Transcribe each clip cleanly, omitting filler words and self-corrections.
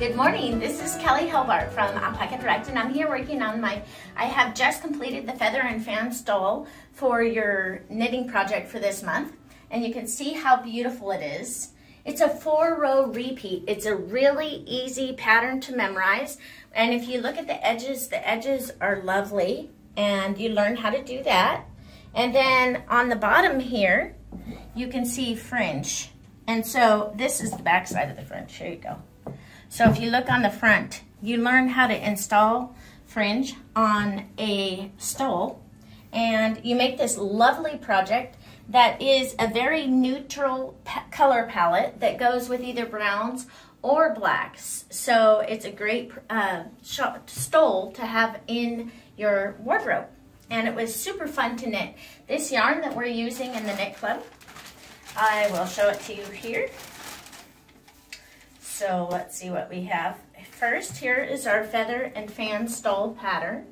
Good morning, this is Kelley from Alpaca Direct, and I'm here working on I have just completed the feather and fan stole for your knitting project for this month, and you can see how beautiful it is. It's a 4-row repeat. It's a really easy pattern to memorize, and if you look at the edges are lovely, and you learn how to do that. And then on the bottom here, you can see fringe. And so this is the back side of the fringe. Here you go. So if you look on the front, you learn how to install fringe on a stole, and you make this lovely project that is a very neutral color palette that goes with either browns or blacks. So it's a great stole to have in your wardrobe. And it was super fun to knit. This yarn that we're using in the Knit Club, I will show it to you here. So let's see what we have. First, here is our feather and fan stole pattern.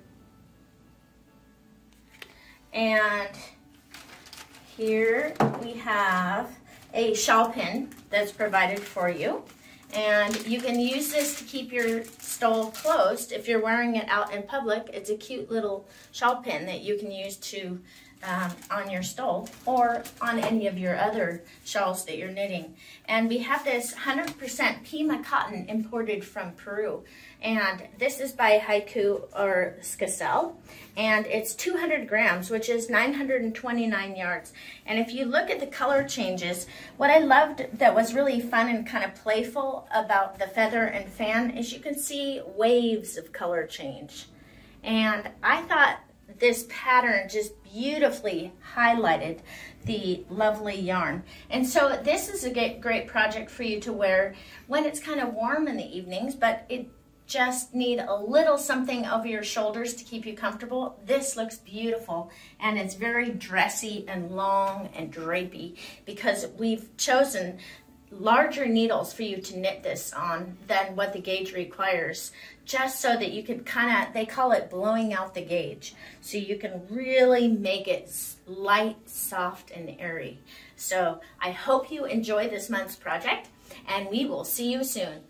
And here we have a shawl pin that's provided for you. And you can use this to keep your stole closed if you're wearing it out in public. It's a cute little shawl pin that you can use to on your stole or on any of your other shawls that you're knitting. And we have this 100% Pima cotton imported from Peru. And this is by Haiku or Skacel. And it's 200 grams, which is 929 yards. And if you look at the color changes, what I loved that was really fun and kind of playful about the feather and fan is you can see waves of color change. And I thought this pattern just beautifully highlighted the lovely yarn. And so this is a great project for you to wear when it's kind of warm in the evenings, but it just need a little something over your shoulders to keep you comfortable. This looks beautiful, and it's very dressy and long and drapey because we've chosen larger needles for you to knit this on than what the gauge requires, just so that you can they call it blowing out the gauge, so you can really make it light, soft, and airy. So I hope you enjoy this month's project, and we will see you soon.